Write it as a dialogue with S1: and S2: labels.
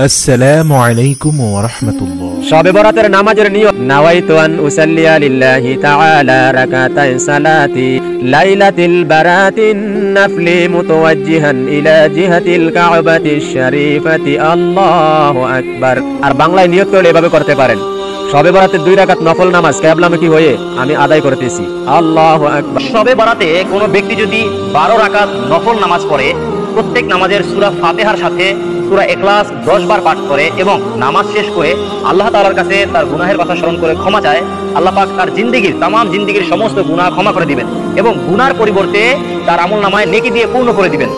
S1: আসসালামু আলাইকুম ওয়া রাহমাতুল্লাহ।
S2: শবে বরাতের নামাজের নিয়ম, নাওয়াইতু আন উসাল্লিয়া লিল্লাহি তাআলা রাকাতাই সালাতি লাইলাতিল বারাতিন নাফলি মুতাওয়াজ্জিহান ইলা জিহাতিল কাবাতিশ শরীফাতি আল্লাহু আকবার। আর বাংলায় নিয়ত করলে এভাবে করতে পারেন, শবে বরাতের 2 রাকাত নফল নামাজ কিবলামুখী হয়ে আমি আদায় করতেছি, আল্লাহু আকবার।
S3: শবে বরাতে কোনো ব্যক্তি যদি 12 রাকাত নফল নামাজ পড়ে, প্রত্যেক নামাজের সূরা ফাতিহার সাথে সূরা ইখলাস 10 বার পাঠ করে এবং নামাজ শেষ করে আল্লাহ তাআলার কাছে তার গুনাহের কথা স্মরণ করে ক্ষমা চায়, আল্লাহ পাক তার তামাম জিন্দেগীর সমস্ত গুনাহ ক্ষমা করে দিবেন এবং গুনার পরিবর্তে তার আমলনামায় নেকি দিয়ে পূর্ণ করে দিবেন।